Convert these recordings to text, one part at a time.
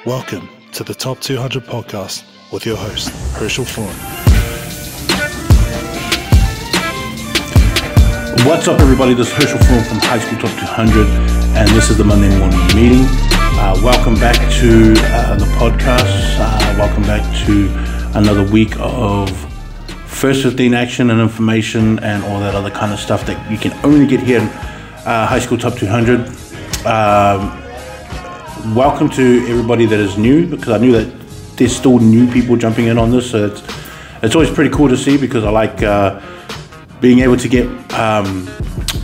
Welcome to the Top 200 podcast with your host, Herschel Fawn. What's up, everybody? This is Herschel Fawn from High School Top 200, and this is the Monday morning meeting. Welcome back to the podcast. Welcome back to another week of First 15 action and information and all that other kind of stuff that you can only get here in High School Top 200. Welcome to everybody that is new, because I knew that there's still new people jumping in on this, so it's always pretty cool to see, because I like being able to get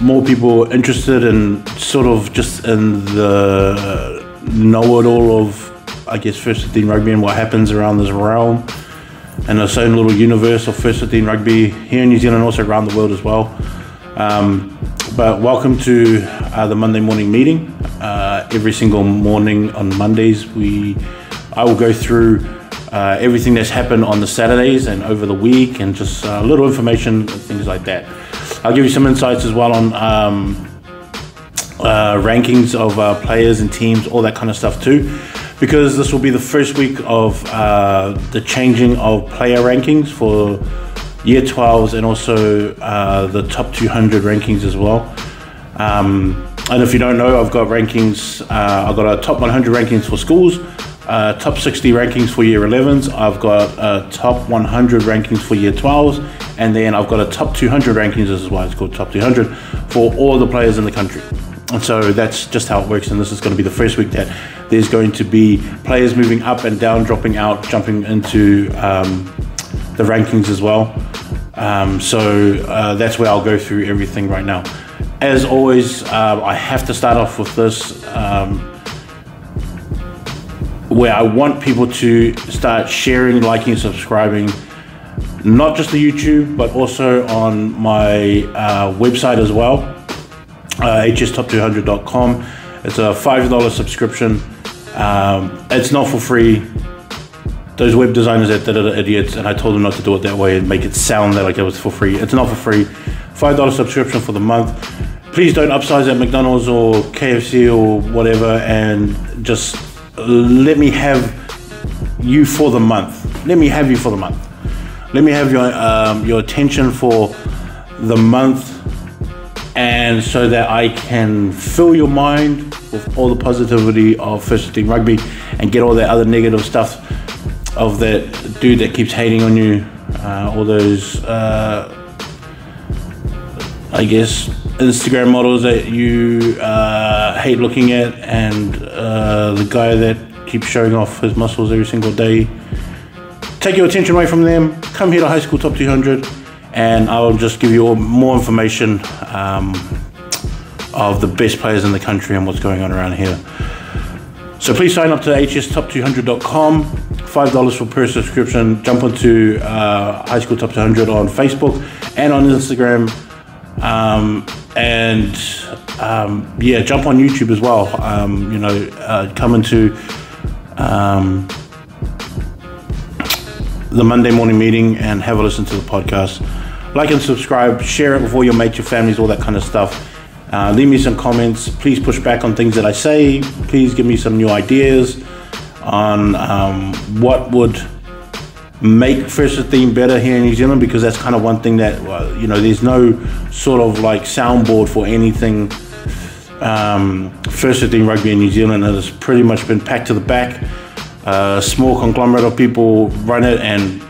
more people interested in sort of just in the know-it-all of, I guess, First 15 rugby and what happens around this realm and its own little universe of First 15 rugby here in New Zealand and also around the world as well. But welcome to the Monday morning meeting. Every single morning on Mondays, I will go through everything that's happened on the Saturdays and over the week, and just little information, things like that. I'll give you some insights as well on rankings of players and teams, all that kind of stuff too, because this will be the first week of the changing of player rankings for Year 12s and also the Top 200 rankings as well. And if you don't know, I've got rankings. I've got a Top 100 rankings for schools, Top 60 rankings for Year 11s. I've got Top 100 rankings for Year 12s, and then I've got a Top 200 rankings. This is why it's called Top 200 for all the players in the country. And so that's just how it works. And this is going to be the first week that there's going to be players moving up and down, dropping out, jumping into the rankings as well. So that's where I'll go through everything right now. As always, I have to start off with this, where I want people to start sharing, liking, subscribing, not just the YouTube, but also on my website as well, hstop200.com. It's a $5 subscription. It's not for free. Those web designers that did it are idiots, and I told them not to do it that way and make it sound like it was for free. It's not for free. $5 subscription for the month. Please don't upsize at McDonald's or KFC or whatever, and just let me have you for the month. Let me have you for the month. Let me have your attention for the month, and so that I can fill your mind with all the positivity of First 15 rugby and get all that other negative stuff of that dude that keeps hating on you, all those I guess Instagram models that you hate looking at, and the guy that keeps showing off his muscles every single day. Take your attention away from them. Come here to High School Top 200, and I'll just give you all more information of the best players in the country and what's going on around here. So please sign up to hstop200.com. $5 for per subscription. Jump onto High School Top 200 on Facebook and on Instagram. Yeah, jump on YouTube as well. Come into the Monday morning meeting and have a listen to the podcast. Like and subscribe, share it with all your mates, your families, all that kind of stuff. Leave me some comments. Please push back on things that I say. Please give me some new ideas on what would make First 15 better here in New Zealand, because that's kind of one thing that, there's no sort of like soundboard for anything First 15 rugby in New Zealand. It has pretty much been packed to the back. A small conglomerate of people run it, and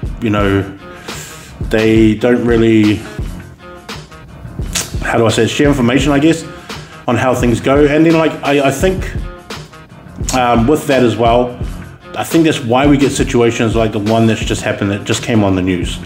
they don't really, how do I say it, share information, I guess, on how things go. And then I think with that as well, I think that's why we get situations like the one that's just happened, that just came on the news.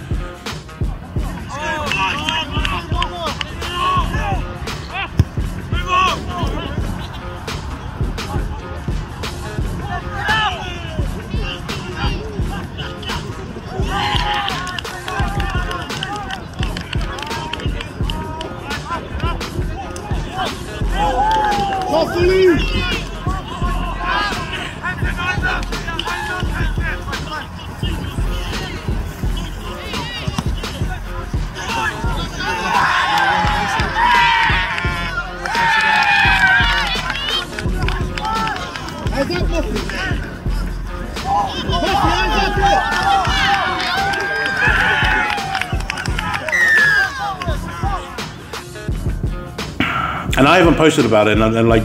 And I haven't posted about it, and like,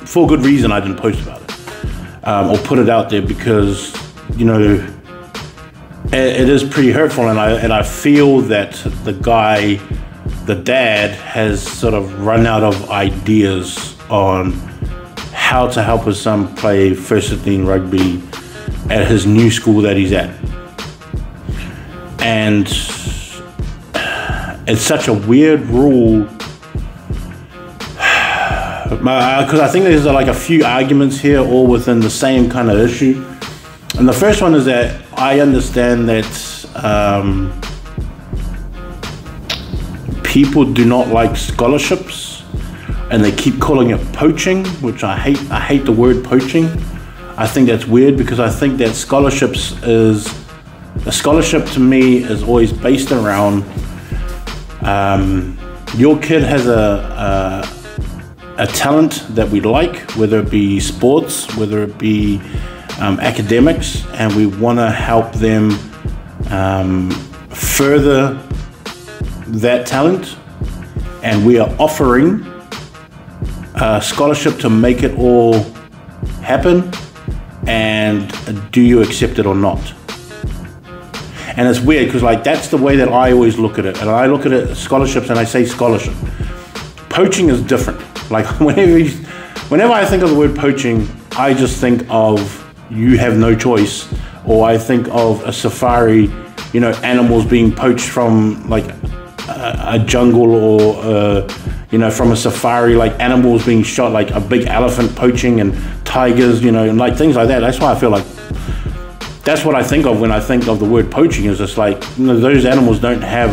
for good reason I didn't post about it, or put it out there, because, you know, it is pretty hurtful, and I feel that the dad has sort of run out of ideas on how to help his son play first 15 rugby at his new school that he's at. And it's such a weird rule, because I think there's like a few arguments here all within the same kind of issue. And the first one is that I understand that people do not like scholarships, and they keep calling it poaching, which I hate. I hate the word poaching. I think that's weird, because I think that a scholarship to me is always based around your kid has a talent that we like, whether it be sports, whether it be academics, and we want to help them further that talent, and we are offering a scholarship to make it all happen, and do you accept it or not? And it's weird, because like, that's the way that I always look at it, and I look at it scholarships and I say scholarship. Poaching is different. Like, whenever I think of the word poaching, I just think of you have no choice, or I think of a safari, you know, animals being poached from like a jungle, or you know, from a safari, like animals being shot, like a big elephant poaching, and tigers, you know, and like things like that. That's why I feel like that's what I think of when I think of the word poaching. Is just like, you know, those animals don't have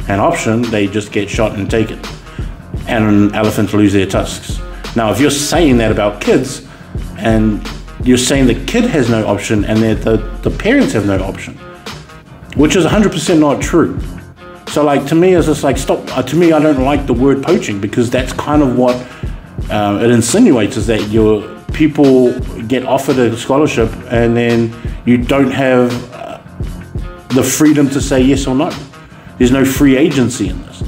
an option; they just get shot and taken, and elephants lose their tusks. Now, if you're saying that about kids, and you're saying the kid has no option, and that the parents have no option, which is 100% not true. So like, to me, it's just like, stop. To me, I don't like the word poaching, because that's kind of what it insinuates, is that your people get offered a scholarship and then you don't have the freedom to say yes or no. There's no free agency in this.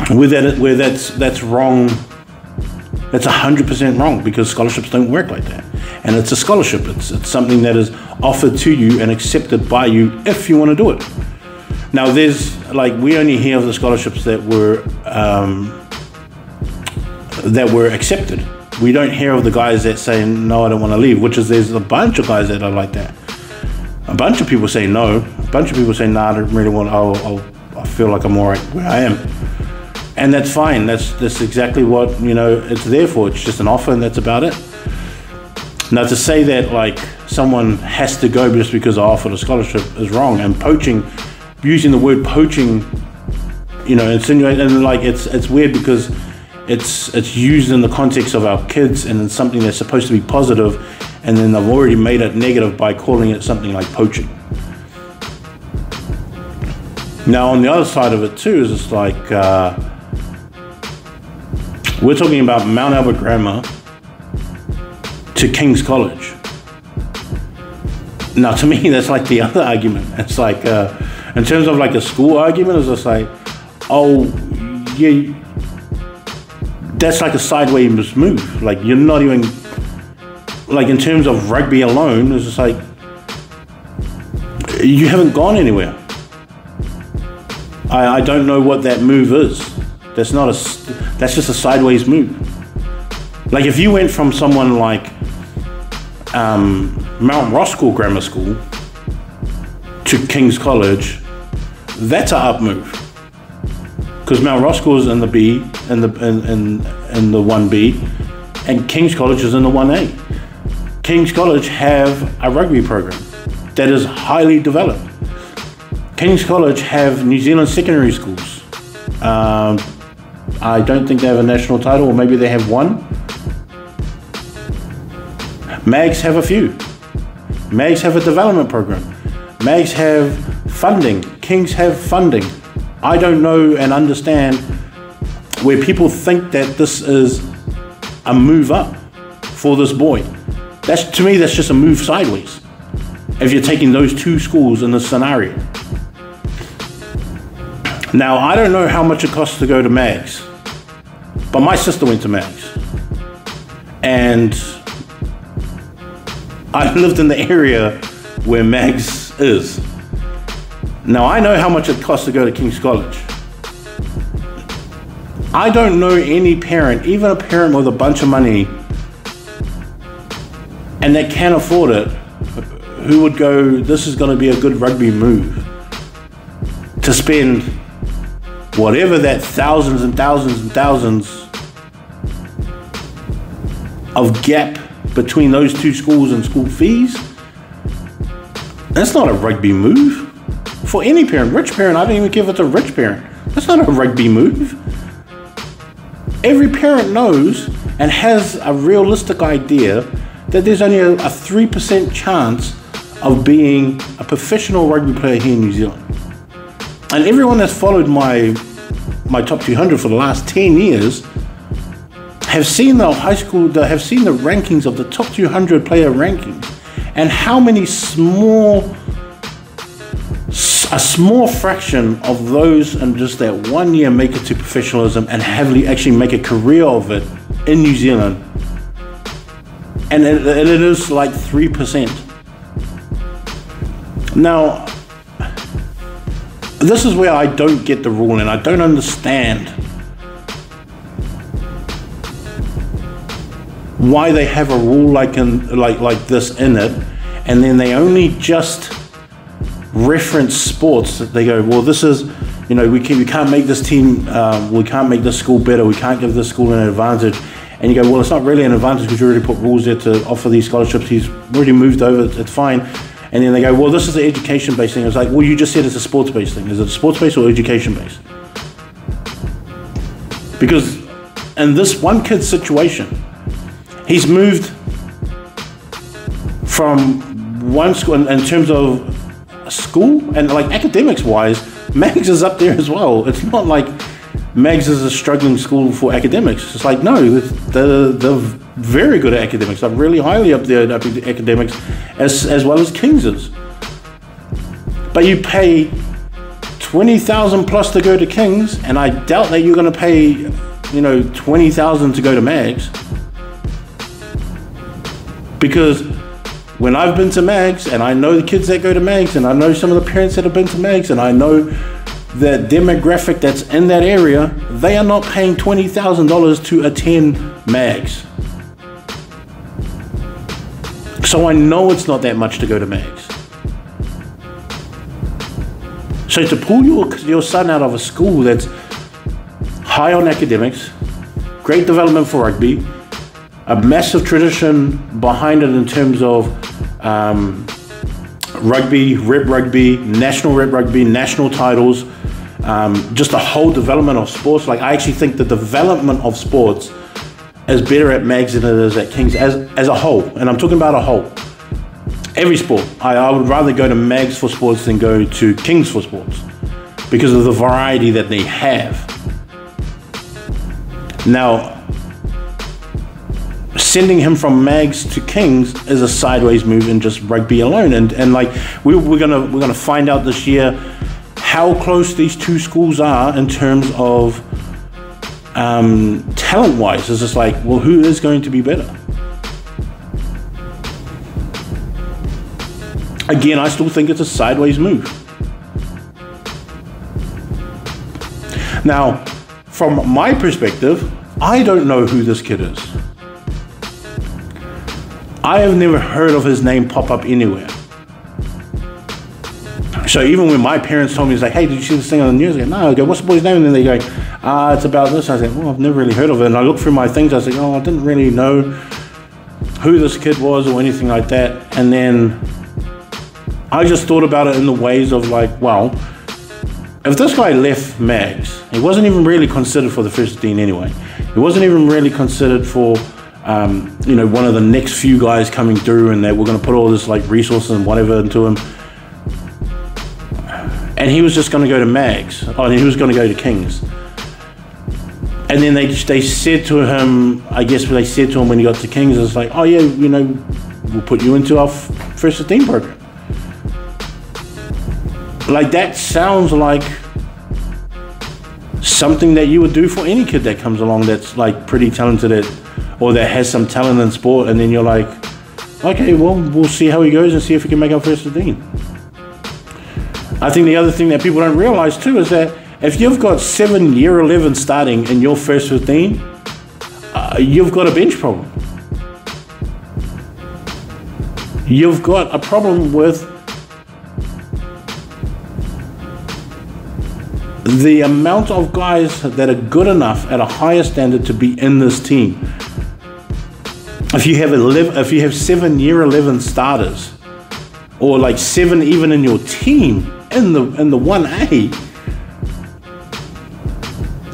Where that's wrong. That's 100% wrong, because scholarships don't work like that. And it's a scholarship. It's something that is offered to you and accepted by you if you want to do it. Now, there's like, we only hear of the scholarships that were accepted. We don't hear of the guys that say, no, I don't want to leave, there's a bunch of guys that are like that. A bunch of people say no. A bunch of people say, nah, I don't really want, I feel like I'm all right where I am. And that's fine. That's exactly what, you know, it's there for. It's just an offer, and that's about it. Now, to say that like someone has to go just because I offered a scholarship is wrong. And poaching, using the word poaching, you know, insinuate, and like, it's weird, because it's used in the context of our kids, and it's something that's supposed to be positive, and then they've already made it negative by calling it something like poaching. Now, on the other side of it too, is it's like, we're talking about Mount Albert Grammar to King's College. Now, to me, that's like the other argument. It's like, in terms of like a school argument, it's just like, oh, yeah, that's like a sideways move. Like, you're not even, like, in terms of rugby alone, it's just like, you haven't gone anywhere. I don't know what that move is. That's just a sideways move. Like, if you went from someone like Mount Roskill Grammar School to King's College, that's an up move. Because Mount Roskill is in the B, in the 1B, and King's College is in the 1A. King's College have a rugby program that is highly developed. King's College have New Zealand secondary schools. I don't think they have a national title, or maybe they have one. Mags have a few. Mags have a development program. Mags have funding. Kings have funding. I don't know and understand where people think that this is a move up for this boy. To me, that's just a move sideways. If you're taking those two schools in this scenario. Now, I don't know how much it costs to go to Mags, but my sister went to Mags. And I lived in the area where Mags is. Now, I know how much it costs to go to King's College. I don't know any parent, even a parent with a bunch of money, and that can't afford it, who would go, this is going to be a good rugby move, to spend whatever that thousands and thousands and thousands of gap between those two schools and school fees. That's not a rugby move for any parent. Rich parent, I don't even care if it's a rich parent. That's not a rugby move. Every parent knows and has a realistic idea that there's only a 3% chance of being a professional rugby player here in New Zealand. And everyone that's followed my top 200 for the last 10 years have seen the rankings of the top 200 player rankings, and how many a small fraction of those in just that 1 year make it to professionalism and actually make a career of it in New Zealand. And it is like 3%. Now, this is where I don't get the rule, and I don't understand why they have a rule like this in it, and then they only just reference sports. That they go, well, this is, we can't make this team, we can't make this school better, we can't give this school an advantage. And you go, well, it's not really an advantage because you already put rules there to offer these scholarships. He's already moved over, it's fine. And then they go, well, this is an education-based thing. It's like, well, you just said it's a sports-based thing. Is it sports-based or education-based? Because in this one kid's situation, he's moved from one school in terms of school and like academics-wise, Mags is up there as well. It's not like Mags is a struggling school for academics. It's like, no, they're very good at academics. They're really highly up there at academics, as well as King's is. But you pay $20,000 plus to go to King's, and I doubt that you're going to pay, $20,000 to go to Mags. Because when I've been to Mags, and I know the kids that go to Mags, and I know some of the parents that have been to Mags, and I know the demographic that's in that area, they are not paying $20,000 to attend Mags. So I know it's not that much to go to Mags. So to pull your son out of a school that's high on academics, great development for rugby, a massive tradition behind it in terms of rugby, rep rugby, national titles, just the whole development of sports. Like, I actually think the development of sports is better at Mags than it is at King's as a whole. And I'm talking about a whole. Every sport. I would rather go to Mags for sports than go to King's for sports because of the variety that they have. Now, sending him from Mags to King's is a sideways move in just rugby alone. And like we're gonna find out this year how close these two schools are in terms of talent-wise. It's just like, well, who is going to be better? Again, I still think it's a sideways move. Now, from my perspective, I don't know who this kid is. I have never heard of his name pop up anywhere. So even when my parents told me, it's like, hey, did you see this thing on the news? I go, no. I go, what's the boy's name? And then they go, it's about this. I said, well, I've never really heard of it. And I looked through my things. I said, I didn't really know who this kid was or anything like that. And then I just thought about it in the ways of like, well, if this guy left Mags, he wasn't even really considered for the first 15 anyway. He wasn't even really considered for, one of the next few guys coming through, and that we're going to put all this like resources and whatever into him. And he was just going to go to Mags. He was going to go to King's. And then they said to him, I guess they said to him when he got to King's, it's like, oh yeah, we'll put you into our first 15 program. Like, that sounds like something that you would do for any kid that comes along that's like pretty talented or that has some talent in sport, and then you're like, okay, well, we'll see how he goes and see if he can make our first 15. I think the other thing that people don't realize too is that if you've got 7 year 11 starting in your first 15, you've got a bench problem. You've got a problem with the amount of guys that are good enough at a higher standard to be in this team. If you have 7 year 11 starters, or like 7 even in your team in the 1A,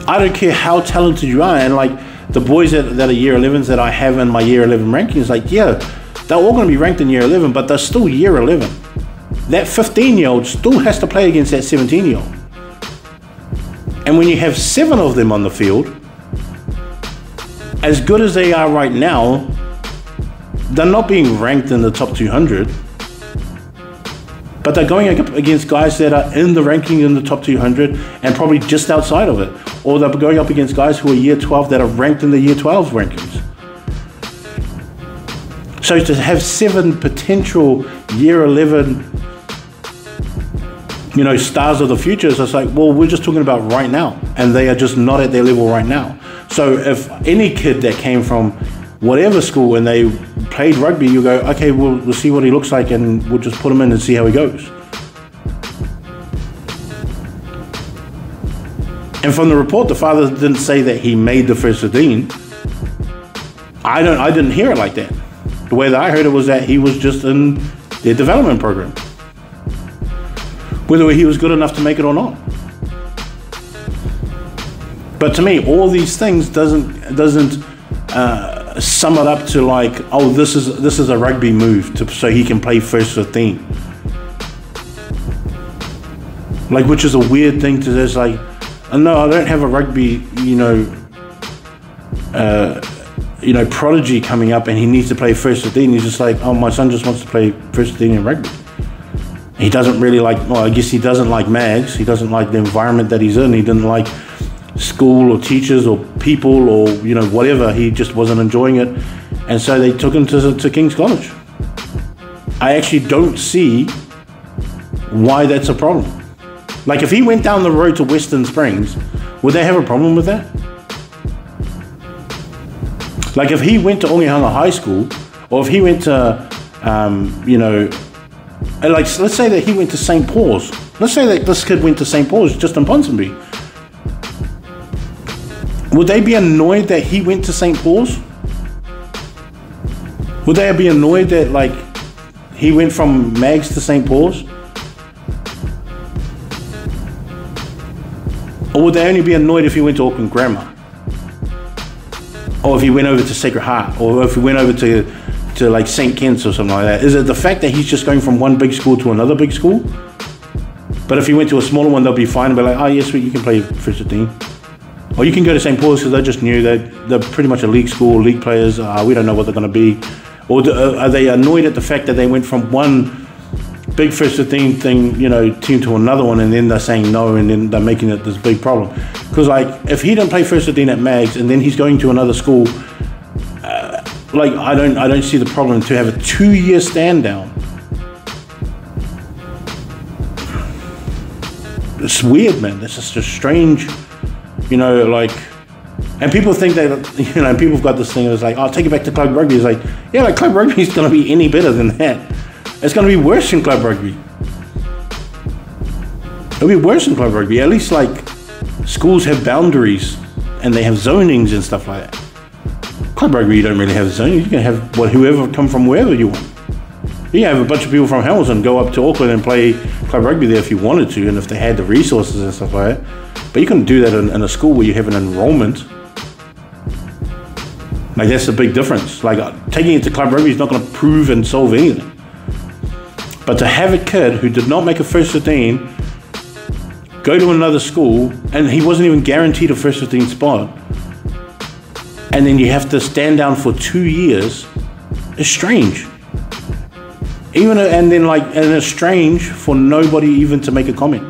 I don't care how talented you are. And like the boys that are year 11s that I have in my year 11 rankings, like, yeah, they're all going to be ranked in year 11, but they're still year 11. That 15-year-old still has to play against that 17-year-old. And when you have 7 of them on the field, as good as they are right now, they're not being ranked in the top 200, but they're going up against guys that are in the ranking in the top 200 and probably just outside of it. Or they're going up against guys who are year 12 that are ranked in the year 12 rankings. So to have 7 potential year 11, stars of the future, is just like, well, we're just talking about right now, and they are just not at their level right now. So if any kid that came from whatever school and they played rugby, you go, okay, we'll see what he looks like and we'll just put him in and see how he goes. And from the report, the father didn't say that he made the first 15. I didn't hear it like that. The way that I heard it was that he was just in their development program, whether he was good enough to make it or not. But to me, all these things doesn't sum it up to like, oh, this is a rugby move so he can play first 15. Like, which is a weird thing to just like, no, I don't have a rugby, prodigy coming up and he needs to play first 15. He's just like, oh, my son just wants to play first 15 in rugby. He doesn't really like, well, I guess he doesn't like mags. He doesn't like the environment that he's in. He didn't like school or teachers or people or, whatever. He just wasn't enjoying it. And so they took him to King's College. I actually don't see why that's a problem. Like, if he went down the road to Western Springs, would they have a problem with that? Like, if he went to Onehunga High School, or if he went to, like, let's say that he went to St. Paul's. Let's say that this kid went to St. Paul's just in Ponsonby. Would they be annoyed that he went to St. Paul's? Would they be annoyed that, like, he went from Mags to St. Paul's? Or would they only be annoyed if he went to Auckland Grammar? Or if he went over to Sacred Heart? Or if he went over to like St. Kitts or something like that? Is it the fact that he's just going from one big school to another big school? But if he went to a smaller one, they'll be fine and be like, oh, yes, you can play first 15. Or you can go to St. Paul's because they just knew that they're pretty much a league school, league players. We don't know what they're going to be. Or are they annoyed at the fact that they went from one big first 15 thing, team to another one, and then they're saying no, and then they're making it this big problem? Because, like, if he didn't play first 15 at Mags and then he's going to another school, like, I don't see the problem to have a 2-year stand down. It's weird, man. It's just a strange, and people think that, people have got this thing that's like, oh, take it back to club rugby. It's like, yeah, like, club rugby is going to be any better than that. It's going to be worse than club rugby. It'll be worse than club rugby. At least, like, schools have boundaries and they have zonings and stuff like that. Club rugby, you don't really have zonings. You can have whoever come from wherever you want. You can have a bunch of people from Hamilton go up to Auckland and play club rugby there if you wanted to, and if they had the resources and stuff like that. But you couldn't do that in a school where you have an enrollment. Like, that's a big difference. Like, taking it to club rugby is not going to prove and solve anything. But to have a kid who did not make a first 15 go to another school, and he wasn't even guaranteed a first 15 spot, and then you have to stand down for 2 years, is strange. And then like, and it's strange for nobody even to make a comment.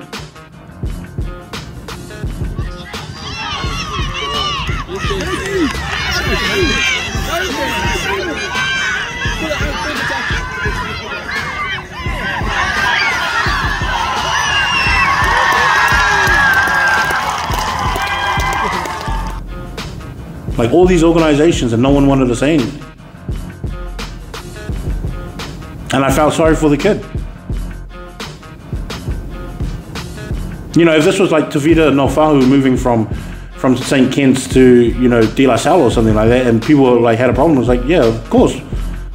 Like all these organizations, and no one wanted to say anything. And I felt sorry for the kid. You know, if this was like Tavita Nofahu moving from St. Kitts to, you know, De La Salle or something like that, and people like had a problem, it was like, yeah, of course.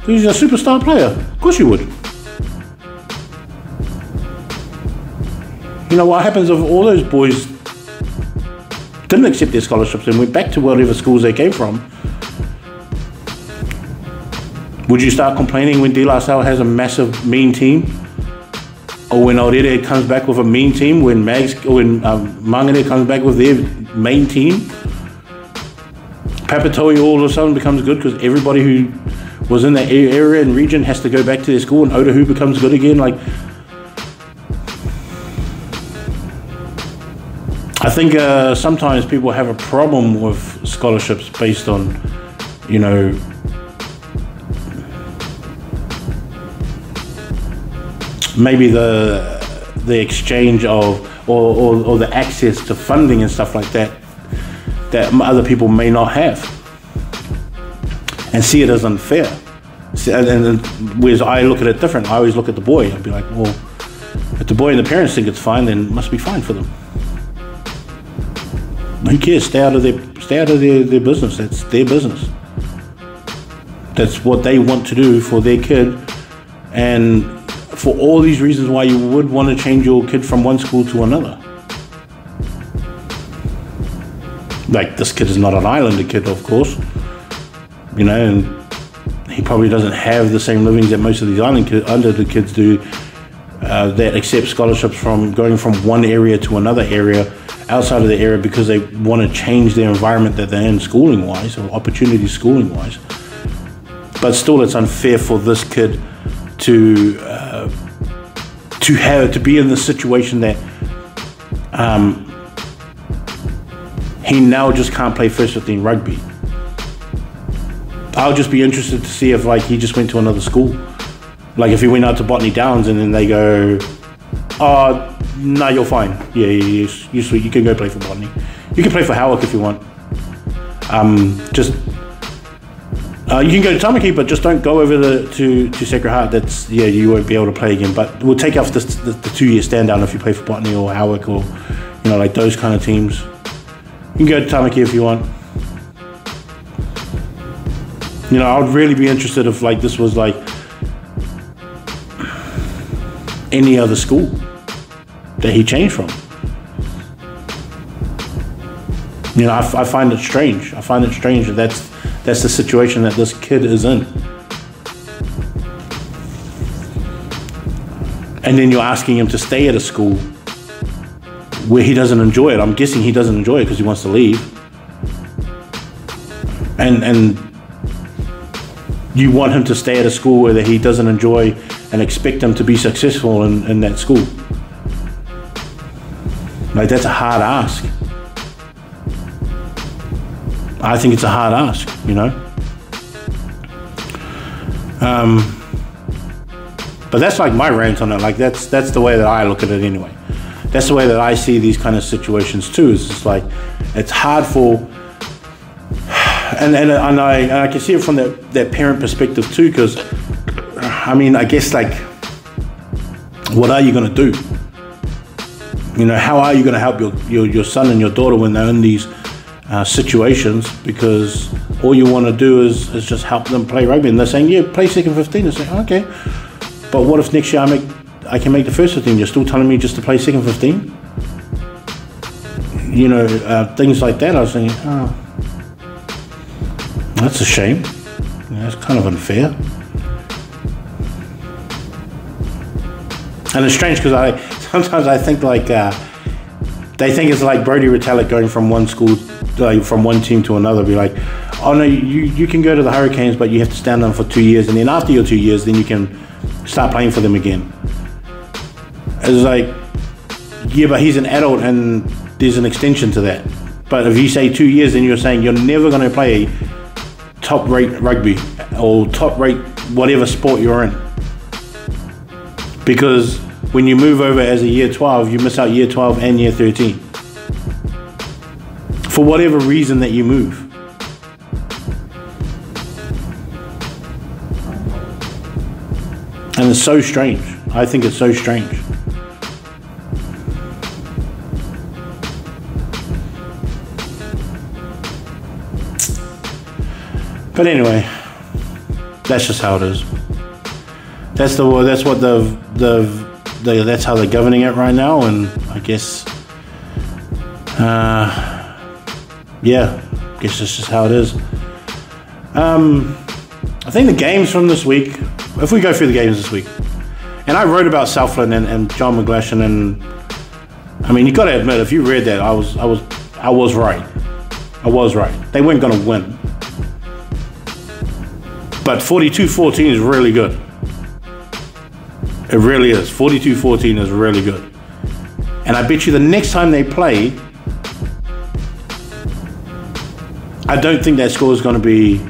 He's a superstar player. Of course you would. You know, what happens if all those boys didn't accept their scholarships and went back to whatever schools they came from? Would you start complaining when De La Salle has a massive mean team? Or when Aurere comes back with a mean team? When Mangere comes back with their main team? Papatoe all of a sudden becomes good because everybody who was in that area and region has to go back to their school, and Otahu becomes good again. Like, I think sometimes people have a problem with scholarships based on, you know, maybe the exchange of or the access to funding and stuff like that other people may not have, and see it as unfair. And whereas I look at it different. I always look at the boy. I'd be like, well, if the boy and the parents think it's fine, then it must be fine for them. Who cares? Stay out of their business. That's their business. That's what they want to do for their kid. And for all these reasons why you would want to change your kid from one school to another. Like, this kid is not an Islander kid, of course. You know, and he probably doesn't have the same livings that most of these Islander kids do, that accept scholarships from going from one area to another area outside of the area because they want to change their environment that they're in schooling-wise, or opportunities schooling-wise. But still, it's unfair for this kid to be in the situation that he now just can't play first 15 rugby. I'll just be interested to see if like he just went to another school. Like if he went out to Botany Downs and then they go, oh, no, you're fine. Yeah, you're sweet. You can go play for Botany. You can play for Howick if you want. You can go to Tamaki, but just don't go over to Sacred Heart. You won't be able to play again. But we'll take off the 2-year stand down if you play for Botany or Howick or, you know, like those kind of teams. You can go to Tamaki if you want. You know, I would really be interested if like this was like any other school that he changed from. You know, I find it strange. I find it strange that that's the situation that this kid is in. And then you're asking him to stay at a school where he doesn't enjoy it. I'm guessing he doesn't enjoy it because he wants to leave. And you want him to stay at a school where he doesn't enjoy and expect him to be successful in that school. Like, that's a hard ask. I think it's a hard ask, you know. But that's like my rant on it. Like that's the way that I look at it anyway. That's the way that I see these kind of situations too. It's just like it's hard for, and I can see it from that parent perspective too. Because I mean, I guess like, what are you going to do? You know, how are you going to help your son and your daughter when they're in these situations? Because all you want to do is just help them play rugby, and they're saying, yeah, play second 15. It's like, okay, but what if next year I can make the first 15? You're still telling me just to play second 15? You know, things like that. I was thinking, oh, that's a shame. Yeah, it's kind of unfair. And it's strange because sometimes I think like they think it's like Brodie Retallick going from one school, like from one team to another. Be like, oh no, you can go to the Hurricanes, but you have to stand them for 2 years, and then after your 2 years, then you can start playing for them again. It's like, yeah, but he's an adult and there's an extension to that. But if you say 2 years, then you're saying you're never going to play top-rate rugby or top-rate whatever sport you're in. Because when you move over as a year 12, you miss out year 12 and year 13. For whatever reason that you move. And it's so strange. I think it's so strange. But anyway, that's just how it is. That's what that's how they're governing it right now, and I guess, yeah, I guess that's just how it is. I think the games from this week, if we go through the games this week, and I wrote about Southland and John McGlashan, and I mean, you got to admit, if you read that, I was right. I was right. They weren't going to win. But 42-14 is really good. It really is. 42-14 is really good. And I bet you the next time they play, I don't think that score is going to be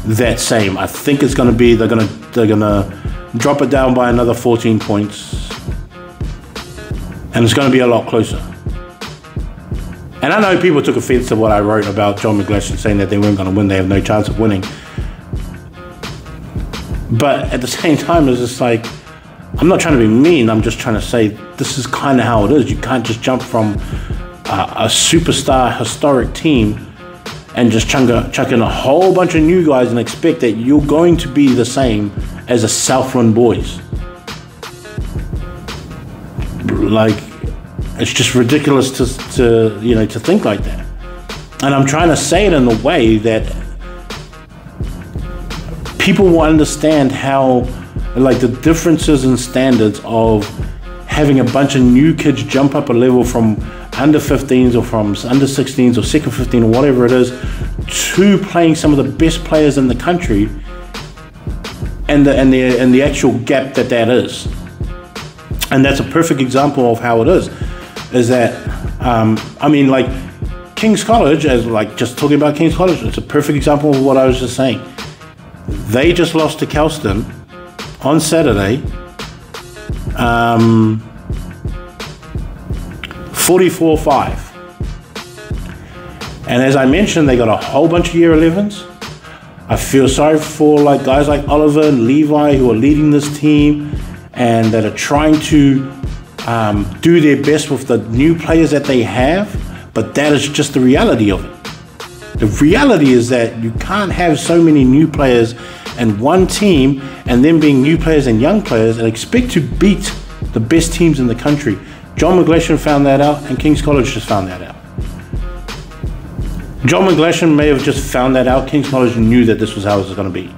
that same. I think it's going to be they're going to drop it down by another 14 points, and it's going to be a lot closer. And I know people took offense to what I wrote about John McGlashan, saying that they weren't going to win. They have no chance of winning. But at the same time, it's just like, I'm not trying to be mean. I'm just trying to say this is kind of how it is. You can't just jump from a superstar historic team and just chuck in a whole bunch of new guys and expect that you're going to be the same as the Southland boys. Like, it's just ridiculous to think like that. And I'm trying to say it in a way that people will understand how, like, the differences in standards of having a bunch of new kids jump up a level from under 15s or from under 16s or second 15 or whatever it is to playing some of the best players in the country, and the actual gap that is. And that's a perfect example of how it is that I mean, like, King's College, as like just talking about King's College, it's a perfect example of what I was just saying. They just lost to Kelston on Saturday, 44-5. And as I mentioned, they got a whole bunch of year 11s. I feel sorry for like guys like Oliver and Levi who are leading this team and that are trying to do their best with the new players that they have, but that is just the reality of it. The reality is that you can't have so many new players in one team and then being new players and young players and expect to beat the best teams in the country. John McGlashan found that out, and King's College just found that out. John McGlashan may have just found that out. King's College knew that this was how it was going to be.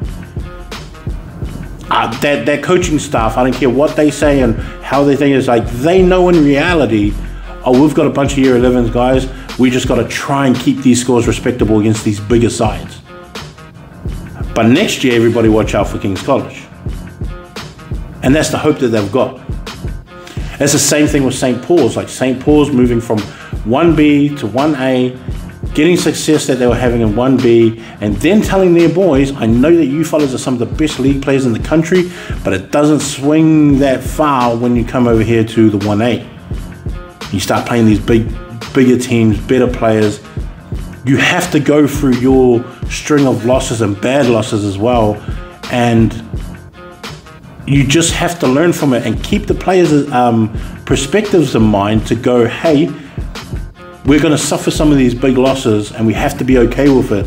That coaching staff, I don't care what they say and how they think, it's like they know in reality, oh, we've got a bunch of year 11s guys, we just got to try and keep these scores respectable against these bigger sides. But next year, everybody watch out for King's College. And that's the hope that they've got. It's the same thing with St. Paul's. Like St. Paul's moving from 1B to 1A, getting success that they were having in 1B, and then telling their boys, I know that you fellas are some of the best league players in the country, but it doesn't swing that far when you come over here to the 1A. You start playing these bigger teams, better players. You have to go through your string of losses and bad losses as well, and you just have to learn from it and keep the players' perspectives in mind to go, hey, we're going to suffer some of these big losses and we have to be okay with it,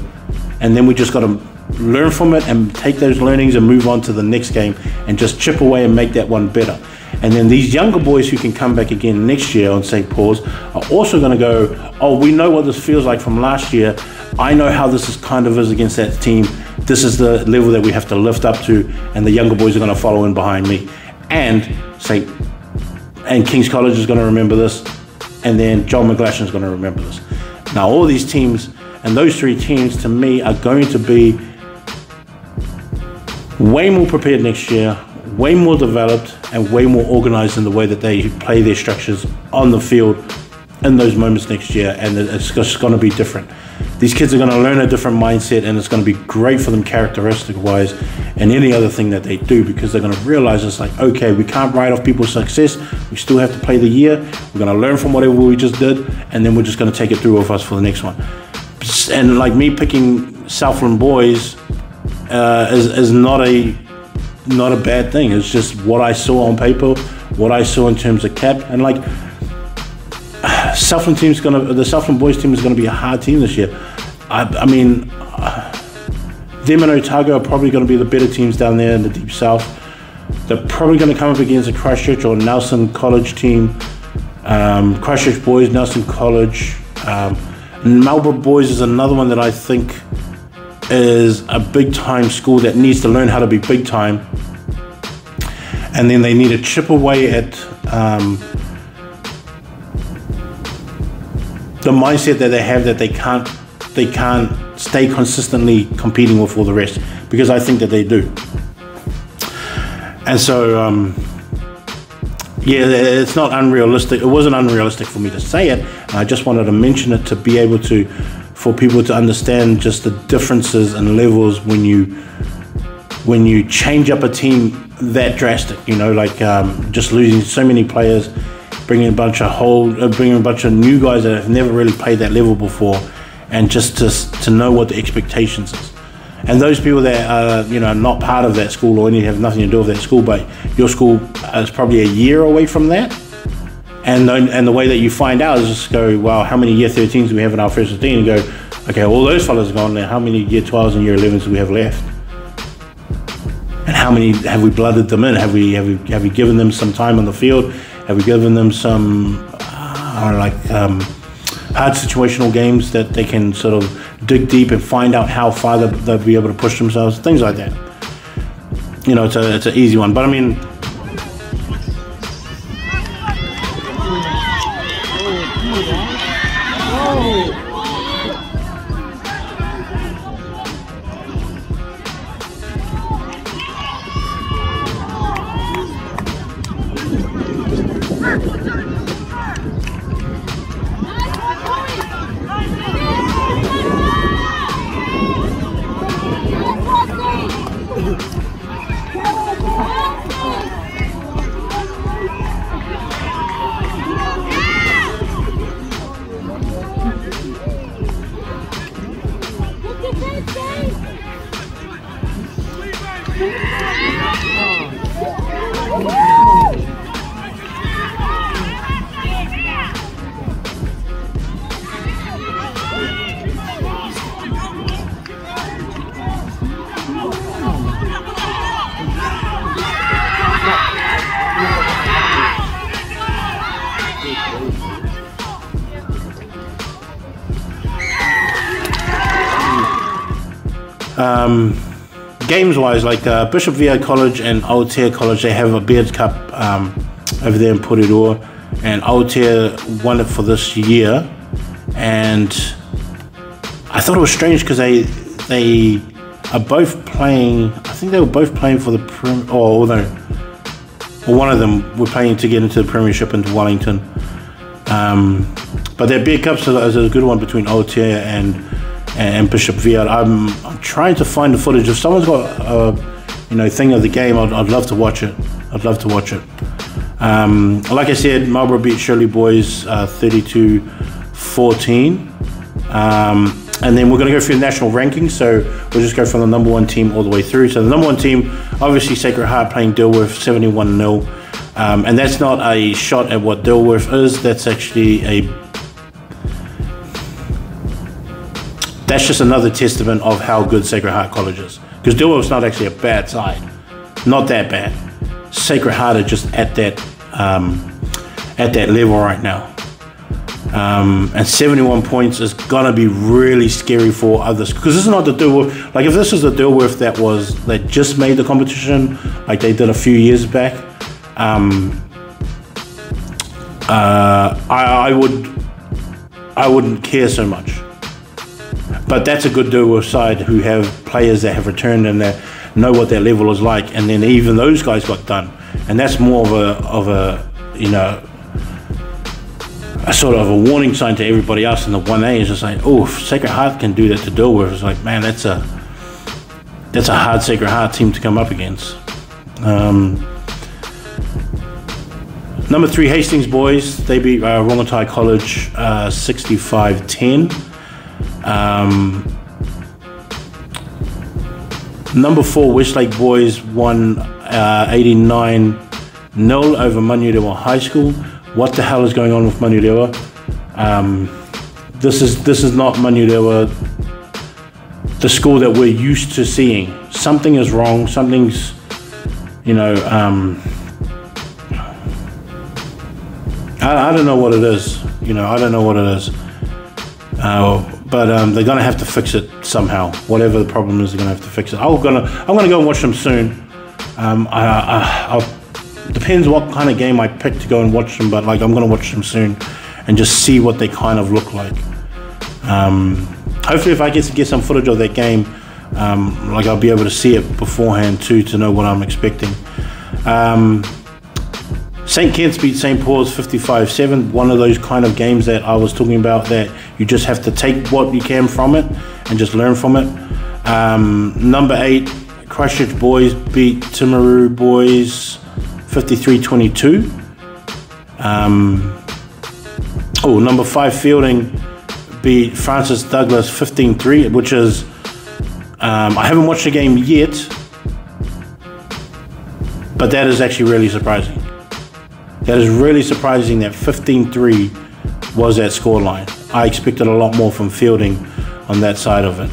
and then we just got to learn from it and take those learnings and move on to the next game and just chip away and make that one better. And then these younger boys who can come back again next year on St. Paul's are also going to go, oh, we know what this feels like from last year. I know how this is kind of is against that team. This is the level that we have to lift up to, and the younger boys are going to follow in behind me. And King's College is going to remember this, and then John McGlashan is going to remember this. Now, all these teams And those three teams, to me, are going to be way more prepared next year, way more developed, and way more organized in the way that they play their structures on the field in those moments next year. And it's just going to be different. These kids are going to learn a different mindset, and it's going to be great for them characteristic-wise and any other thing that they do, because they're going to realize it's like, okay, we can't write off people's success. We still have to play the year. We're going to learn from whatever we just did, and then we're just going to take it through with us for the next one. And like me picking Southland boys is not a bad thing. It's just what I saw on paper, what I saw in terms of cap, and like the Southland boys team is gonna be a hard team this year. I mean, them and Otago are probably gonna be the better teams down there in the deep south. They're probably gonna come up against a Christchurch or Nelson College team. Christchurch boys, Nelson College, Marlborough boys is another one that I think is a big time school that needs to learn how to be big time, and then they need to chip away at the mindset that they have that they can't stay consistently competing with all the rest, because I think that they do. And so yeah, it's not unrealistic. It wasn't unrealistic for me to say it, and I just wanted to mention it to be able to, for people to understand just the differences and levels when you change up a team that drastic. You know, like just losing so many players, bringing a bunch of new guys that have never really played that level before, and just to know what the expectations is. And those people that are not part of that school or have nothing to do with that school, but your school is probably a year away from that. And the way that you find out is just go, well, how many year 13s do we have in our first 15? And go, okay, all those fellas are gone now. How many year 12s and year 11s do we have left? And how many have we blooded them in? Have we given them some time on the field? Have we given them some hard situational games that they can sort of dig deep and find out how far they'll be able to push themselves? Things like that. You know, it's an easy one. But I mean, games-wise, like Bishop VA College and Aotea College, they have a Beards Cup over there in Porirua, and Aotea won it for this year. And I thought it was strange because they are both playing. I think they were both playing for the Prem, or one of them were playing to get into the Premiership into Wellington. But their Beard Cups is a good one between Aotea and Bishop Viard. I'm trying to find the footage. If someone's got a thing of the game, I'd love to watch it. I'd love to watch it. Like I said, Marlborough beat Shirley Boys 32-14. And then we're going to go through the national rankings. So we'll just go from the number one team all the way through. So the number one team, obviously Sacred Heart playing Dilworth 71-0. And that's not a shot at what Dilworth is. That's actually that's just another testament of how good Sacred Heart College is. Because Dilworth's not actually a bad side. Not that bad. Sacred Heart are just at that level right now. And 71 points is gonna be really scary for others, because this is not the Dilworth. Like if this is the Dilworth that just made the competition, like they did a few years back, I wouldn't care so much. But that's a good duo side who have players that have returned and that know what their level is like. And then even those guys got done, and that's more of a you know, a sort of a warning sign to everybody else in the 1A. Is just like, oh, if Sacred Heart can do that to Dilworth, it's like, man, that's a hard Sacred Heart team to come up against. Number 3, Hastings boys. They beat Rongotai College 65-10. Number 4, Westlake boys won 89-0 over Manurewa High School. What the hell is going on with Manurewa? This is not Manurewa, the school that we're used to seeing. Something is wrong. Something's, you know, I don't know what it is. You know, I don't know what it is. But they're gonna have to fix it somehow. Whatever the problem is, they're gonna have to fix it. I'm gonna go and watch them soon. Depends what kind of game I pick to go and watch them, but like I'm gonna watch them soon and just see what they kind of look like. Hopefully, if I get some footage of that game, like I'll be able to see it beforehand too, to know what I'm expecting. St. Kitts beat St. Paul's 55-7. One of those kind of games that I was talking about, that you just have to take what you can from it and just learn from it. Number 8, Christchurch boys beat Timaru boys 53-22. Number 5, Fielding beat Francis Douglas 15-3, which is, I haven't watched the game yet, but that is actually really surprising. That is really surprising that 15-3 was that scoreline. I expected a lot more from Fielding on that side of it.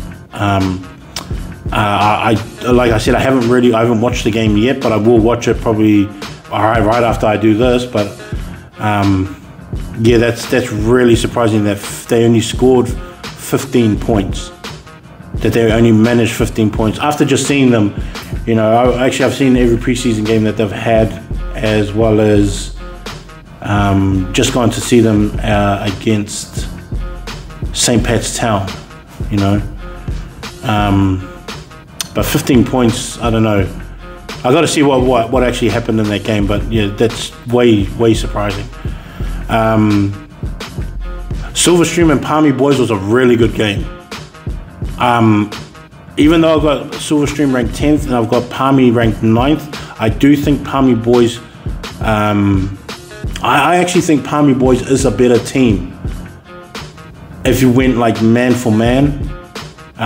Like I said, I haven't watched the game yet, but I will watch it probably right after I do this. But yeah, that's really surprising that they only scored 15 points. That they only managed 15 points after just seeing them. You know, I've seen every preseason game that they've had, as well as just gone to see them against St. Pat's Town. You know, but 15 points, I don't know. I got to see what actually happened in that game, but yeah, that's way surprising. Silverstream and Palmy boys was a really good game. Even though I've got Silverstream ranked 10th and I've got Palmy ranked 9th, I do think Palmy boys, I actually think Palmy boys is a better team. If you went like man for man,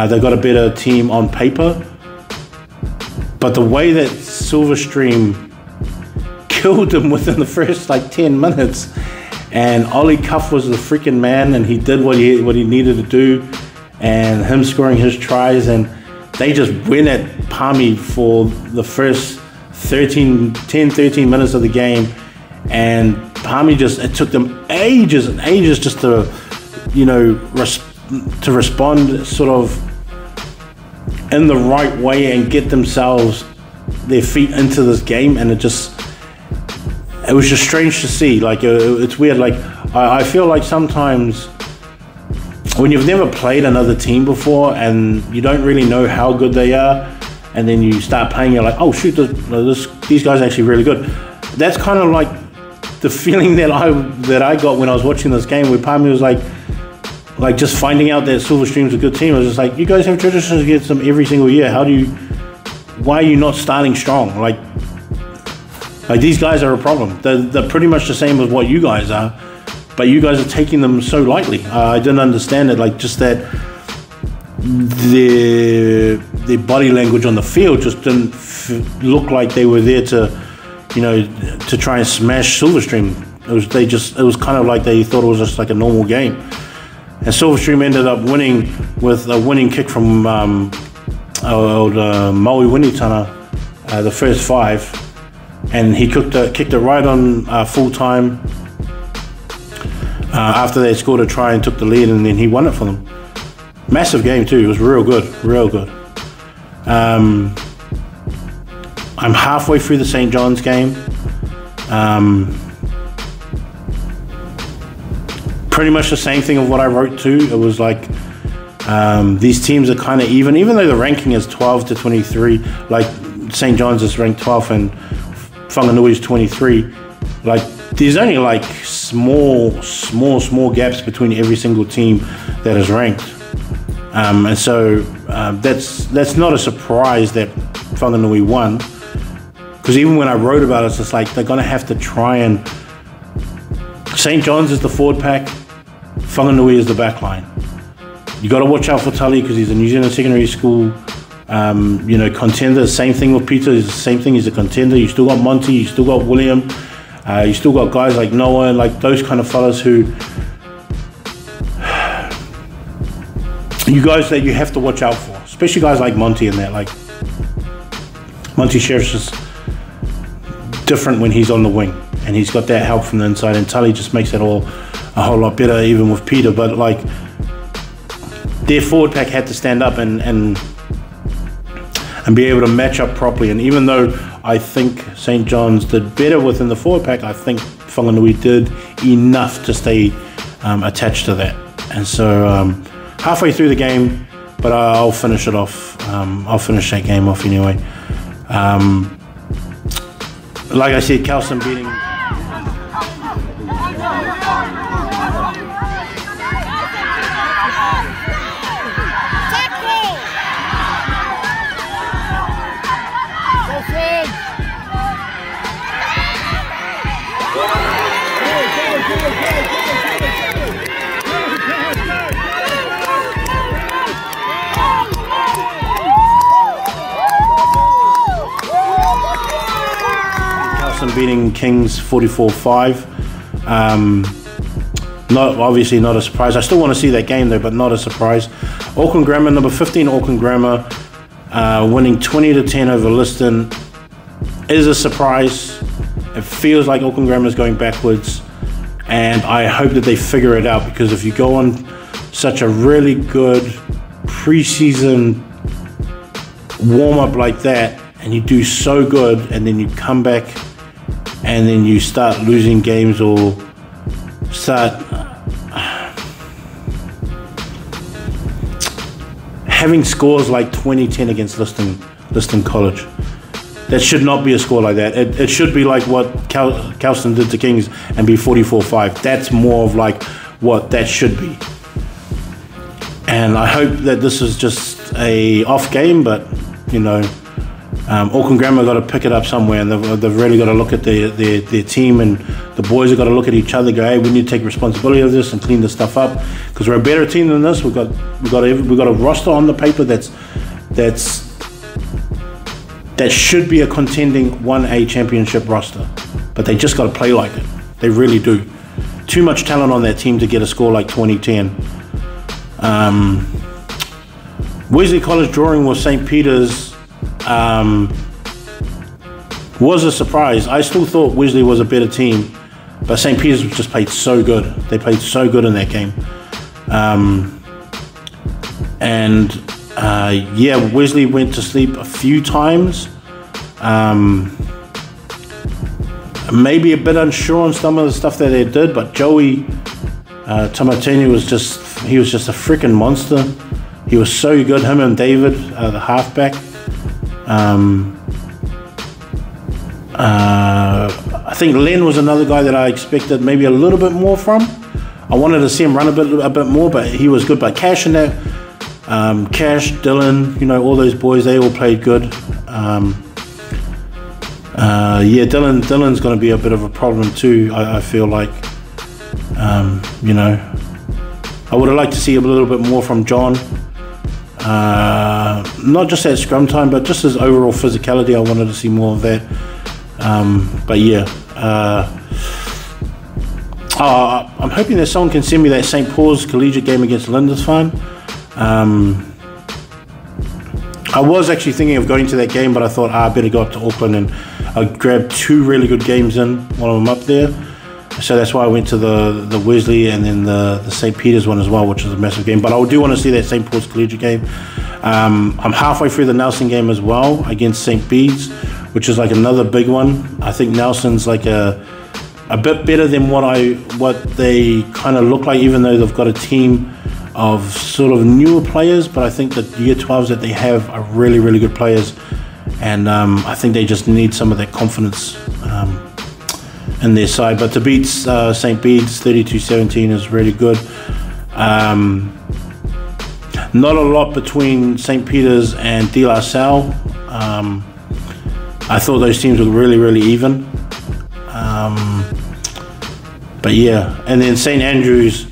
they've got a better team on paper. But the way that Silverstream killed them within the first like 10 minutes, and Ollie Cuff was the freaking man, and he did what he needed to do, and him scoring his tries, and they just went at Palmy for the first 10, 13 minutes of the game, and Palmy it took them ages and ages just to, you know, to respond sort of in the right way and get their feet into this game. And it was just strange to see. Like it's weird. Like I feel like sometimes when you've never played another team before and you don't really know how good they are, and then you start playing, you're like, oh shoot, these guys are actually really good. That's kind of like the feeling that I got when I was watching this game, where Palmy was like just finding out that Silverstream's a good team. I was just like, you guys have traditions against them every single year. Why are you not starting strong? Like these guys are a problem. They're pretty much the same as what you guys are, but you guys are taking them so lightly. I didn't understand it. Like just that their body language on the field just didn't look like they were there to, you know, to try and smash Silverstream. It was kind of like they thought it was just like a normal game. And Silverstream ended up winning with a winning kick from Maui Winitana, the first 5, and he kicked it right on full time after they scored a try and took the lead, and then he won it for them. Massive game too. It was real good. I'm halfway through the St. John's game. Pretty much the same thing of what I wrote too. It was like These teams are kind of even though the ranking is 12 to 23, like St. John's is ranked 12th and Whanganui is 23. Like there's only like small gaps between every single team that is ranked, and so that's not a surprise that Whanganui won. Because even when I wrote about it, it's just like they're gonna have to try and. St. John's is the forward pack, Whanganui is the back line. You got to watch out for Tully because he's a New Zealand secondary school, contender. Same thing with Peter. It's the same thing. He's a contender. You still got Monty. You still got William. You still got guys like Noah and like those kind of fellas who, you guys that you have to watch out for, especially guys like Monty and that. Like Monty Sheriff's just different when he's on the wing, and he's got that help from the inside. And Tully just makes it all a whole lot better, even with Peter. But like their forward pack had to stand up and be able to match up properly. And even though I think St. John's did better within the forward pack, I think Whanganui did enough to stay attached to that. And so halfway through the game, but I'll finish it off. I'll finish that game off anyway. Like I said, Kelson beating. Beating Kings 44-5. Obviously not a surprise. I still want to see that game though, but not a surprise. Auckland Grammar, number 15 Auckland Grammar, winning 20-10 over Liston is a surprise. It feels like Auckland Grammar is going backwards, and I hope that they figure it out, because if you go on such a really good pre-season warm-up like that and you do so good and then you come back and then you start losing games or start having scores like 20-10 against Liston College. That should not be a score like that. It should be like what Kelston did to Kings and be 44-5. That's more of like what that should be. And I hope that this is just a off game, but you know, Auckland Grammar got to pick it up somewhere, and they've really got to look at their team, and the boys have got to look at each other and go, hey, we need to take responsibility of this and clean this stuff up, because we're a better team than this. We've got a roster on the paper that should be a contending 1A championship roster, but they just got to play like it. They really do. Too much talent on that team to get a score like 20-10. Wesley College drawing with St. Peter's was a surprise. I still thought Wesley was a better team, but St. Peter's just played so good. They played so good in that game. Yeah, Wesley went to sleep a few times. Maybe a bit unsure on some of the stuff that they did, but Joey Tamatini was just a freaking monster. He was so good, him and David, the halfback. I think Len was another guy that I expected maybe a little bit more from. I wanted to see him run a bit more, but he was good. But Cash and that, Cash, Dylan, you know, all those boys, they all played good. Yeah, Dylan's going to be a bit of a problem too, I feel like. You know, I would have liked to see a little bit more from John. Not just at scrum time, but just his overall physicality. I wanted to see more of that. But yeah, I'm hoping that someone can send me that St. Paul's collegiate game against Lindisfarne. I was actually thinking of going to that game, but I thought I better go up to Auckland and grab two really good games in while I'm up there. So that's why I went to the Wesley and then the St. Peter's one as well, which is a massive game. But I do want to see that St. Paul's collegiate game. I'm halfway through the Nelson game as well against St. Bede's, which is like another big one. I think Nelson's like a bit better than what they kind of look like, even though they've got a team of sort of newer players, but I think that the year 12s that they have are really, really good players, and I think they just need some of that confidence in their side. But to beat St. Bede's 32-17 is really good. Not a lot between St. Peter's and De La Salle. I thought those teams were really, really even. But yeah, and then St. Andrews.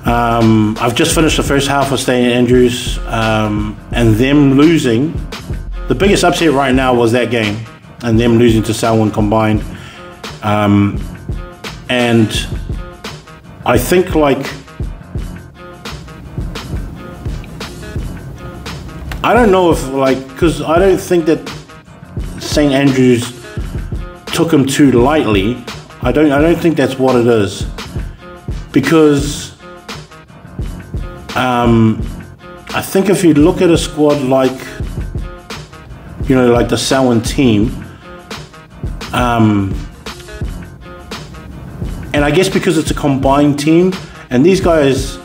I've just finished the first half of St. Andrews, and them losing. The biggest upset right now was that game, and them losing to Southland combined. And I think I don't know if because I don't think that St. Andrews took him too lightly. I don't think that's what it is, because I think if you look at a squad like the Southland team, and I guess because it's a combined team, and these guys,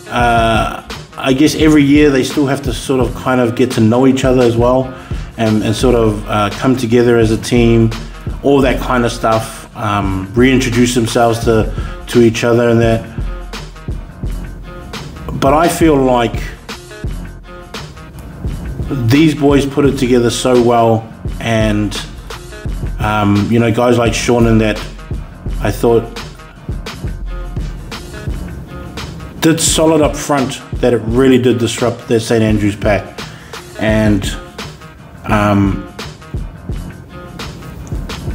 I guess every year they still have to sort of kind of get to know each other as well, and sort of come together as a team, all that kind of stuff, reintroduce themselves to each other and that. But I feel like these boys put it together so well, and guys like Sean and that, I thought did solid up front, that it really did disrupt their St. Andrews pack. And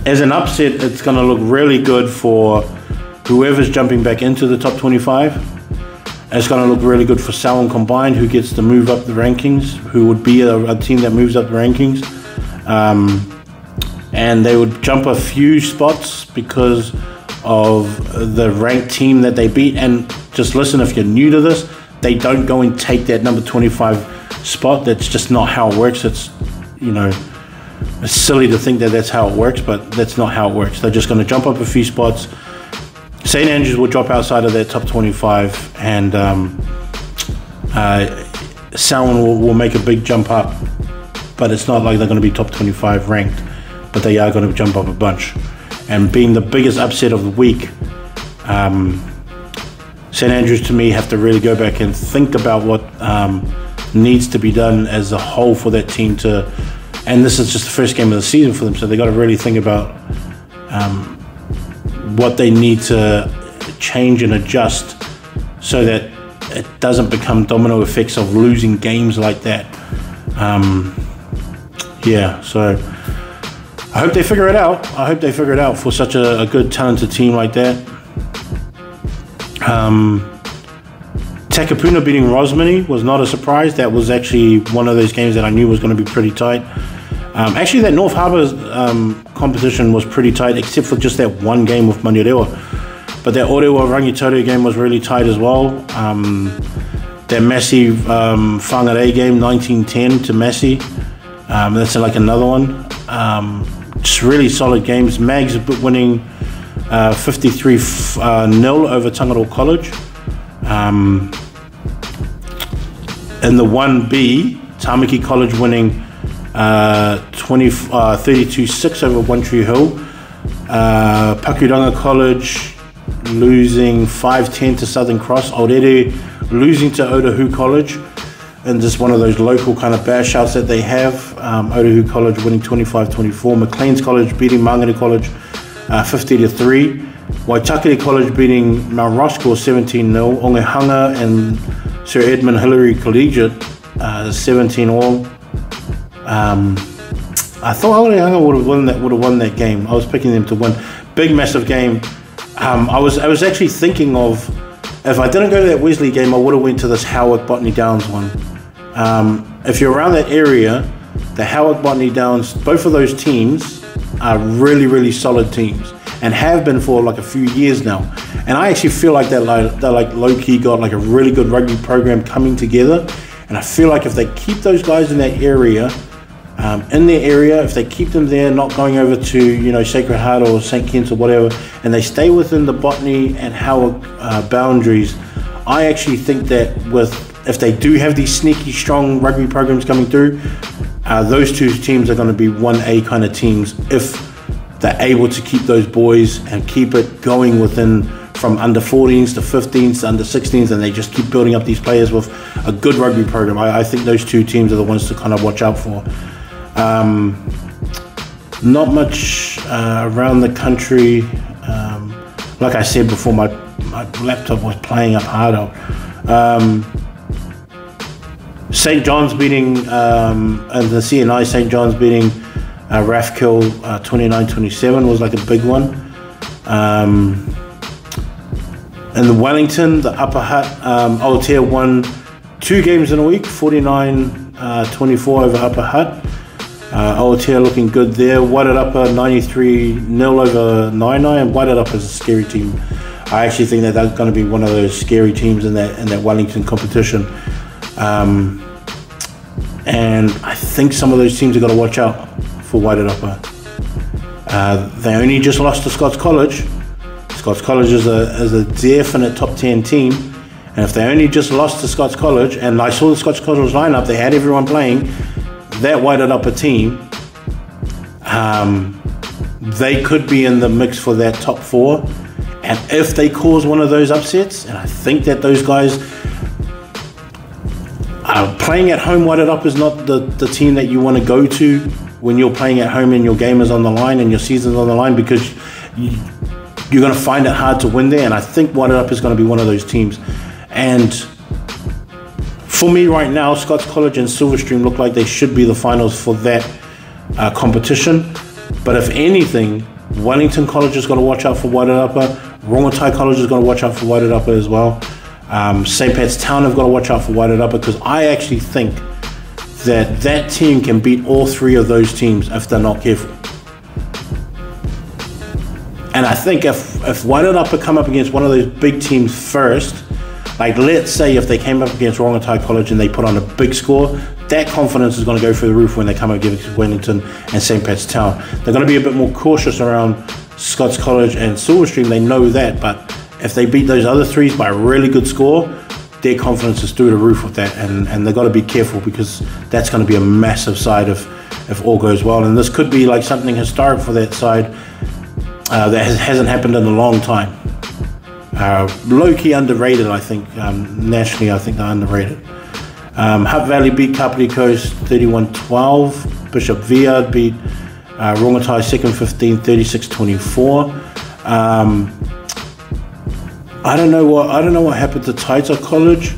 as an upset, it's going to look really good for whoever's jumping back into the top 25. It's going to look really good for Southland combined, who gets to move up the rankings, who would be a team that moves up the rankings. And they would jump a few spots because of the ranked team that they beat. And just listen, if you're new to this, they don't go and take that number 25 spot. That's just not how it works. It's, it's silly to think that that's how it works, but that's not how it works. They're just going to jump up a few spots. St. Andrews will drop outside of their top 25, and Southland will make a big jump up, but it's not like they're going to be top 25 ranked, but they are going to jump up a bunch. And being the biggest upset of the week, St. Andrews to me have to really go back and think about what needs to be done as a whole for that team to, and this is just the first game of the season for them, so they got to really think about what they need to change and adjust so that it doesn't become domino effects of losing games like that. So I hope they figure it out. I hope they figure it out for such a good, talented team like that. Takapuna beating Rosmini was not a surprise. That was actually one of those games that I knew was going to be pretty tight. Actually, that North Harbour competition was pretty tight, except for just that one game with Manurewa. But that Orewa Rangitoto game was really tight as well. That Massey Whangarei game, 19-10 to Massey. That's like another one. Just really solid games. Mags winning 53-0 over Tangaroa College. In the 1B, Tamaki College winning 32-6 over One Tree Hill. Pakuranga College losing 5-10 to Southern Cross. Aorere losing to Otahu College, and just one of those local kind of bash outs that they have. Otahu College winning 25-24. Maclean's College beating Mangere College 50-3. Waitakere College beating Mount Roskill 17-0. Ongehanga and Sir Edmund Hillary Collegiate 17-all. I thought Ongehanga would have won that game. I was picking them to win. Big, massive game. I was actually thinking of, if I didn't go to that Wesley game, I would have went to this Howick Botany Downs one. If you're around that area, the Howick Botany Downs, both of those teams are really, really solid teams, and have been for like a few years now. And I actually feel like they're like low-key got like a really good rugby program coming together. And I feel like if they keep those guys in that area, if they keep them there, not going over to Sacred Heart or St. Kitts or whatever, and they stay within the Botany and Howick boundaries, I actually think that if they do have these sneaky strong rugby programs coming through, those two teams are going to be 1A kind of teams if they're able to keep those boys and keep it going from under 14s to 15s to under 16s, and they just keep building up these players with a good rugby program. I think those two teams are the ones to kind of watch out for. Not much around the country. Like I said before, my laptop was playing up harder. St. John's beating, and the CNI St. John's beating Rathkill 29-27 was like a big one. In the Wellington, the Upper Hutt, Aotea won 2 games in a week, 49-24 over Upper Hutt. Aotea looking good there. Wairarapa 93-0 over Nainai, and Wairarapa is a scary team. I actually think that that's going to be one of those scary teams in that Wellington competition. And I think some of those teams have got to watch out for Wairarapa. They only just lost to Scots College. Scots College is a definite top 10 team, and if they only just lost to Scots College, and I saw the Scots College lineup, they had everyone playing, that Wairarapa team, they could be in the mix for that top 4. And if they cause one of those upsets, and I think that those guys playing at home, Wairarapa is not the team that you want to go to when you're playing at home and your game is on the line and your season's on the line, because you're going to find it hard to win there. And I think Wairarapa is going to be one of those teams. And for me right now, Scots College and Silverstream look like they should be the finals for that competition. But if anything, Wellington College has got to watch out for Wairarapa. Rongotai College has got to watch out for Wairarapa as well. St. Pat's Town have got to watch out for Wairarapa, because I actually think that team can beat all 3 of those teams if they're not careful. And I think if Wairarapa come up against one of those big teams first, like let's say if they came up against Rongotai College and they put on a big score, that confidence is going to go through the roof when they come up against Wellington and St. Pat's Town. They're going to be a bit more cautious around Scots College and Silverstream, they know that, but if they beat those other 3s by a really good score, their confidence is through the roof with that, and they've got to be careful, because that's going to be a massive side if all goes well. And this could be like something historic for that side that hasn't happened in a long time. Low-key underrated, I think. Nationally, I think they're underrated. Hutt Valley beat Kapiti Coast 31-12. Bishop Viard beat Rongotai 2nd 15 36-24. I don't know what happened to Taita College,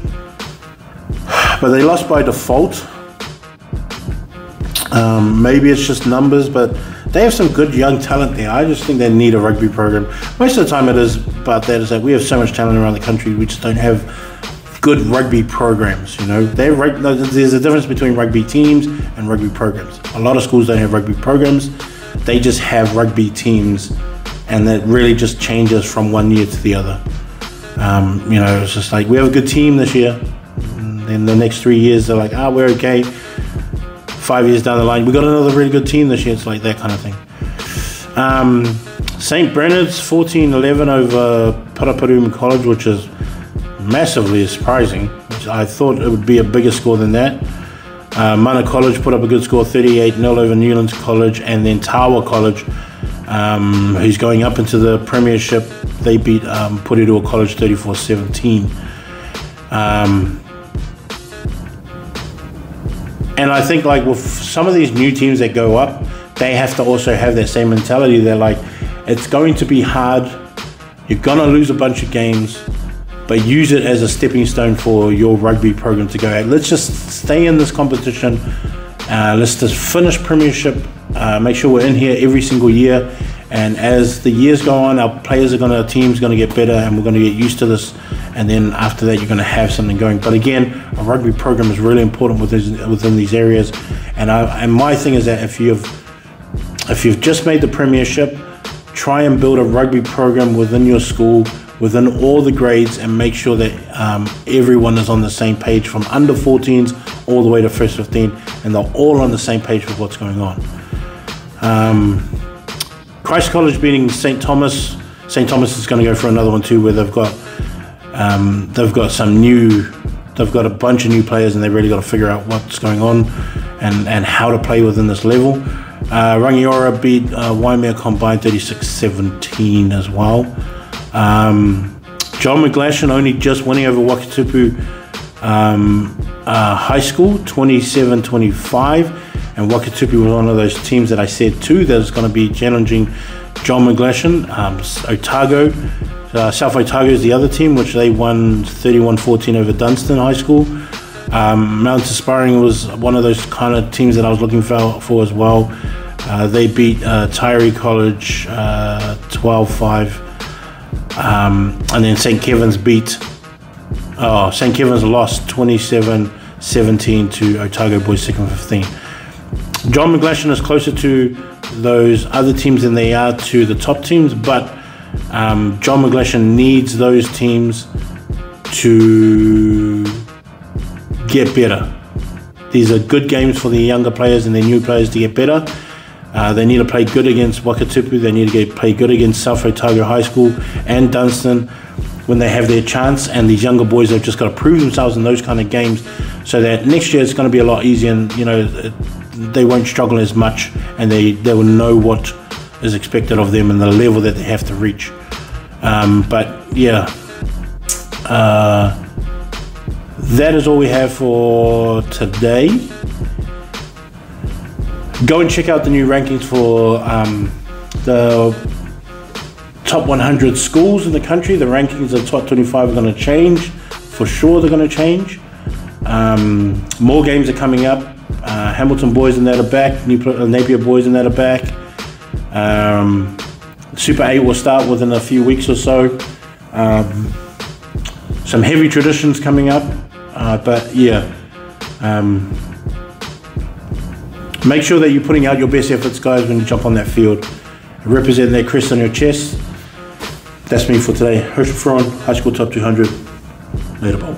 but they lost by default. Maybe it's just numbers, but they have some good young talent there. I just think they need a rugby program. Most of the time it is about that, is that we have so much talent around the country, we just don't have good rugby programs, you know. There's a difference between rugby teams and rugby programs. A lot of schools don't have rugby programs. They just have rugby teams, and that really just changes from one year to the other. You know, it's just like, we have a good team this year, and then the next 3 years they're like, we're okay. 5 years down the line, we got another really good team this year. It's like that kind of thing. St. Bernard's 14-11 over Paraparaumu College, which is massively surprising. I thought it would be a bigger score than that. Mana College put up a good score, 38-0 over Newlands College, and then Tawa College, who's going up into the Premiership, they beat Porirua College 34-17. And I think, like, with some of these new teams that go up, they have to also have that same mentality. They're like, it's going to be hard, you're going to lose a bunch of games, but use it as a stepping stone for your rugby program to go at. Let's just stay in this competition. Let's just finish Premiership. Make sure we're in here every single year. And as the years go on, our team's going to get better, and we're going to get used to this. And then after that, you're going to have something going. But again, a rugby program is really important within these areas. And my thing is that if you've just made the Premiership, try and build a rugby program within your school, within all the grades, and make sure that everyone is on the same page, from under 14s all the way to first 15, and they're all on the same page with what's going on. Christ College beating St. Thomas. St. Thomas is going to go for another one too, where they've got They've got a bunch of new players, and they've really got to figure out what's going on and how to play within this level. Rangiora beat Waimea combined 36-17 as well. John McGlashan only just winning over Wakatupu High School 27-25, and Wakatupu was one of those teams that I said too that's going to be challenging John McGlashan. Otago, South Otago is the other team, which they won 31-14 over Dunstan High School. Mount Aspiring was one of those kind of teams that I was looking for as well. They beat Tyree College 12-5. And then St. Kevin's St. Kevin's lost 27-17 to Otago Boys 2nd 15. John McGlashan is closer to those other teams than they are to the top teams, but John McGlashan needs those teams to get better. These are good games for the younger players and their new players to get better. They need to play good against Wakatupu. They need to play good against South Otago High School and Dunstan when they have their chance. And these younger boys have just got to prove themselves in those kind of games, so that next year it's going to be a lot easier, and they won't struggle as much, and they will know what is expected of them and the level that they have to reach. But yeah, that is all we have for today. Go and check out the new rankings for the top 100 schools in the country. The rankings of the top 25 are going to change. For sure they're going to change. More games are coming up. Hamilton boys and that are back. Napier boys and that are back. Super 8 will start within a few weeks or so. Some heavy traditions coming up. But yeah. Make sure that you're putting out your best efforts, guys, when you jump on that field. Represent that crest on your chest. That's me for today. Herschel Fron, High School Top 200. Later, Bob.